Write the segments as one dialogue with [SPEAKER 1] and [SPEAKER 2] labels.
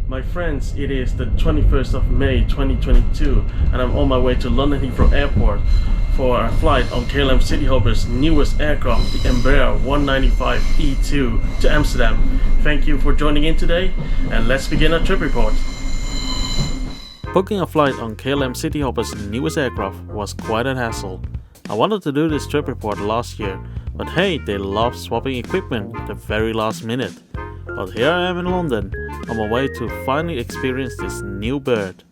[SPEAKER 1] My friends, it is the 21st of May 2022 and I'm on my way to London Heathrow Airport for a flight on KLM Cityhopper's newest aircraft, the Embraer 195-E2 to Amsterdam. Thank you for joining in today and let's begin our trip report. Booking a flight on KLM Cityhopper's newest aircraft was quite a hassle. I wanted to do this trip report last year, but hey, they love swapping equipment at the very last minute. But here I am in London, on my way to finally experience this new bird.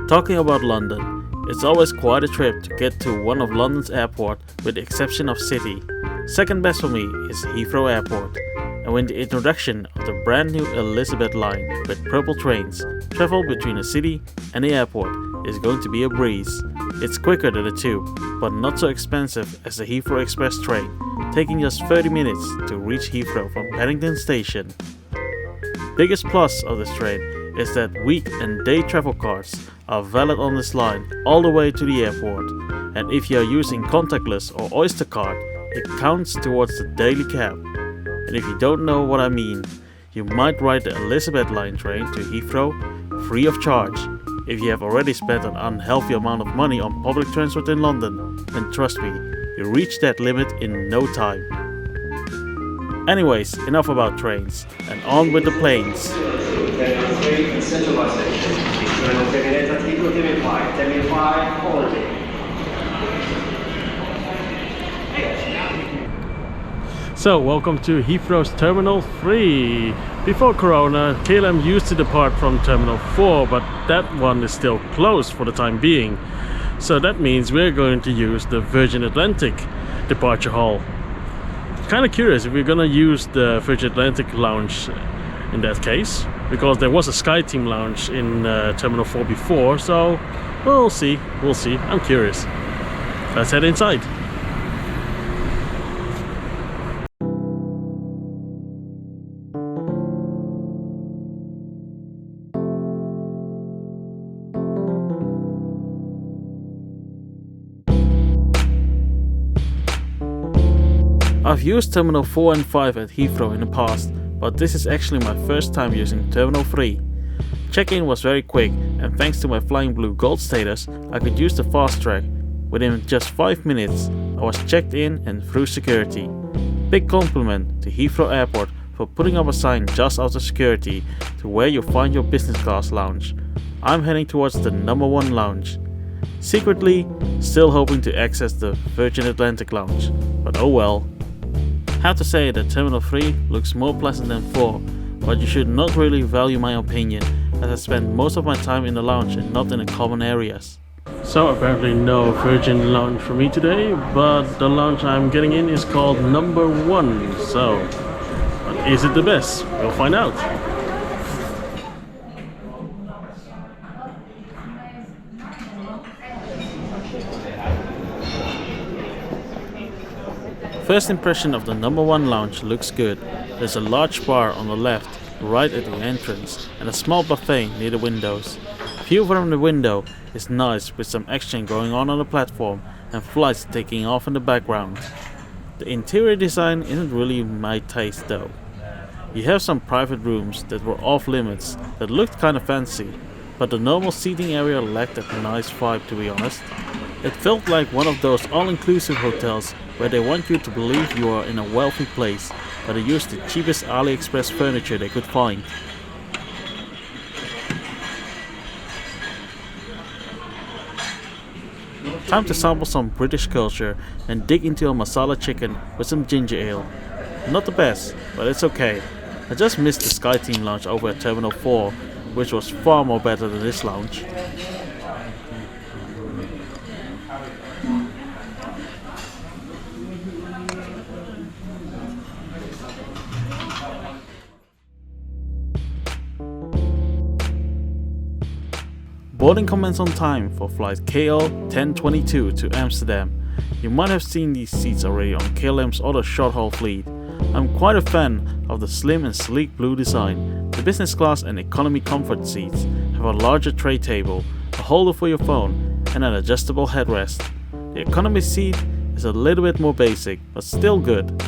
[SPEAKER 1] Talking about London, it's always quite a trip to get to one of London's airports with the exception of City. Second best for me is Heathrow Airport. And with the introduction of the brand new Elizabeth line with purple trains, travel between the city and the airport is going to be a breeze. It's quicker than the tube, but not so expensive as the Heathrow Express train, taking just 30 minutes to reach Heathrow from Paddington Station. Biggest plus of this train is that week and day travel cards are valid on this line all the way to the airport, and if you are using contactless or Oyster card, it counts towards the daily cab. And if you don't know what I mean, you might ride the Elizabeth line train to Heathrow free of charge. If you have already spent an unhealthy amount of money on public transport in London, then trust me, you reach that limit in no time. Anyways, enough about trains, and on with the planes. So, welcome to Heathrow's Terminal 3. Before Corona, KLM used to depart from Terminal 4, but that one is still closed for the time being. So that means we're going to use the Virgin Atlantic departure hall. Kind of curious if we're gonna use the Virgin Atlantic Lounge in that case, because there was a Skyteam Lounge in Terminal 4 before, so we'll see, I'm curious. Let's head inside. I've used Terminal 4 and 5 at Heathrow in the past, but this is actually my first time using Terminal 3. Check-in was very quick, and thanks to my Flying Blue Gold status, I could use the fast track. Within just 5 minutes, I was checked in and through security. Big compliment to Heathrow Airport for putting up a sign just after security to where you find your business class lounge. I'm heading towards the number 1 lounge. Secretly, still hoping to access the Virgin Atlantic Lounge, but oh well. Have to say that Terminal 3 looks more pleasant than 4, but you should not really value my opinion, as I spend most of my time in the lounge and not in the common areas. So apparently no Virgin Lounge for me today, but the lounge I'm getting in is called number 1, so but is it the best? We'll find out. First impression of the number 1 lounge looks good. There's a large bar on the left, right at the entrance, and a small buffet near the windows. View from the window is nice with some action going on the platform and flights taking off in the background. The interior design isn't really my taste though. You have some private rooms that were off limits that looked kinda fancy, but the normal seating area lacked that nice vibe, to be honest. It felt like one of those all-inclusive hotels where they want you to believe you are in a wealthy place, but they use the cheapest AliExpress furniture they could find. Time to sample some British culture and dig into a masala chicken with some ginger ale. Not the best, but it's okay. I just missed the Skyteam Lounge over at Terminal 4, which was far more better than this lounge. Boarding commenced on time for flight KL 1022 to Amsterdam. You might have seen these seats already on KLM's other short-haul fleet. I'm quite a fan of the slim and sleek blue design. The business class and economy comfort seats have a larger tray table, a holder for your phone, and an adjustable headrest. The economy seat is a little bit more basic, but still good.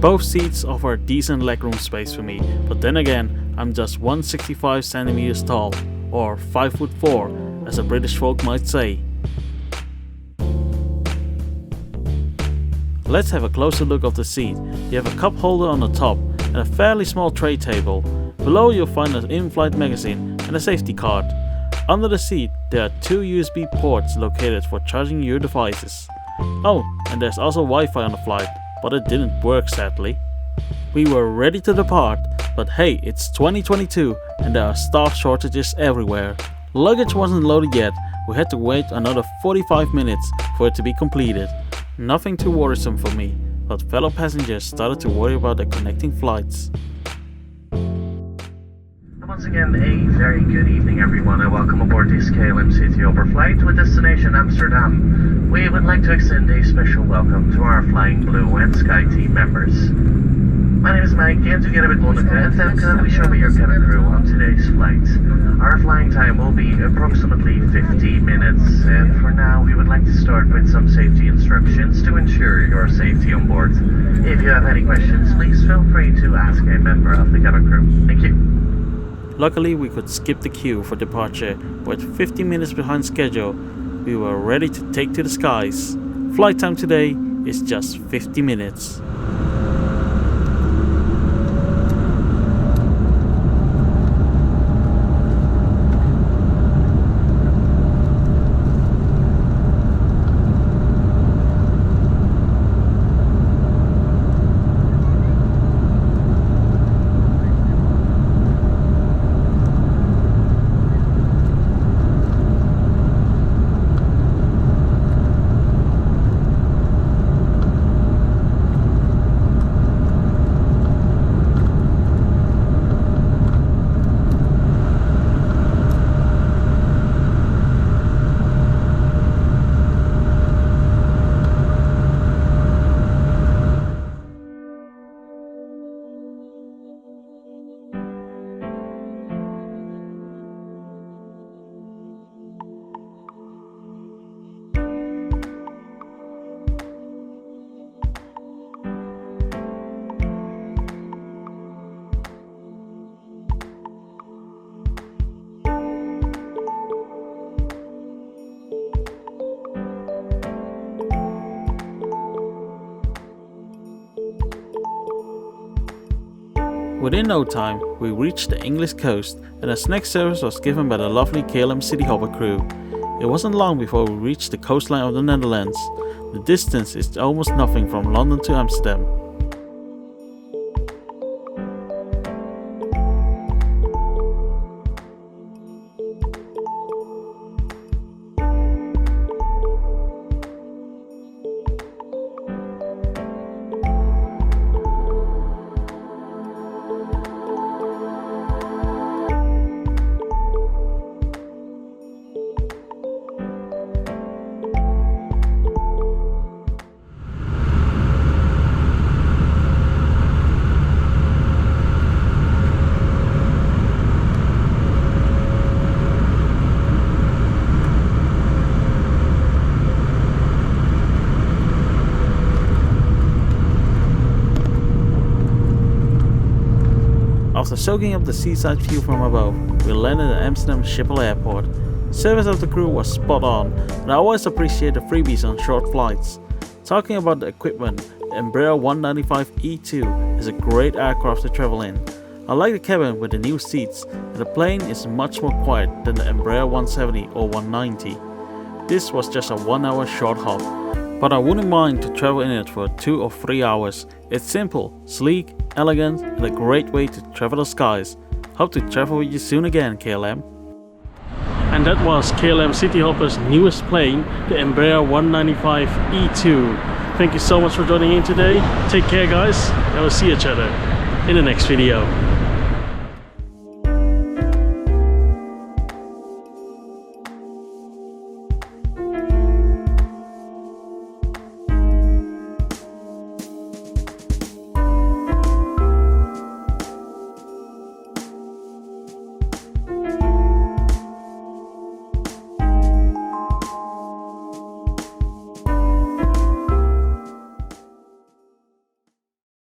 [SPEAKER 1] Both seats offer decent legroom space for me, but then again, I'm just 165 centimeters tall, or 5'4", as the British folk might say. Let's have a closer look of the seat. You have a cup holder on the top and a fairly small tray table. Below you'll find an in-flight magazine and a safety card. Under the seat there are 2 USB ports located for charging your devices. Oh, and there's also Wi-Fi on the flight, but it didn't work sadly. We were ready to depart, but hey, it's 2022 and there are staff shortages everywhere. Luggage wasn't loaded yet, we had to wait another 45 minutes for it to be completed. Nothing too worrisome for me, but fellow passengers started to worry about the connecting flights.
[SPEAKER 2] Once again, a very good evening everyone, and welcome aboard this KLM Cityhopper flight with destination Amsterdam. We would like to extend a special welcome to our Flying Blue and Skyteam members. My name is Mike, and together with Monica and Femke, we shall be your cabin crew on today's flight. Our flying time will be approximately 50 minutes, and for now we would like to start with some safety instructions to ensure your safety on board. If you have any questions, please feel free to ask a member of the cabin crew. Thank you.
[SPEAKER 1] Luckily we could skip the queue for departure. With 50 minutes behind schedule, we were ready to take to the skies. Flight time today is just 50 minutes. Within no time, we reached the English coast and a snack service was given by the lovely KLM Cityhopper crew. It wasn't long before we reached the coastline of the Netherlands. The distance is almost nothing from London to Amsterdam. After soaking up the seaside view from above, we landed at Amsterdam Schiphol Airport. Service of the crew was spot on, and I always appreciate the freebies on short flights. Talking about the equipment, the Embraer 195-E2 is a great aircraft to travel in. I like the cabin with the new seats, and the plane is much more quiet than the Embraer 170 or 190. This was just a 1 hour short hop, but I wouldn't mind to travel in it for 2 or 3 hours. It's simple, sleek, elegant, and a great way to travel the skies. Hope to travel with you soon again, KLM. And that was KLM Cityhopper's newest plane, the Embraer 195-E2. Thank you so much for joining in today. Take care guys, and we'll see each other in the next video.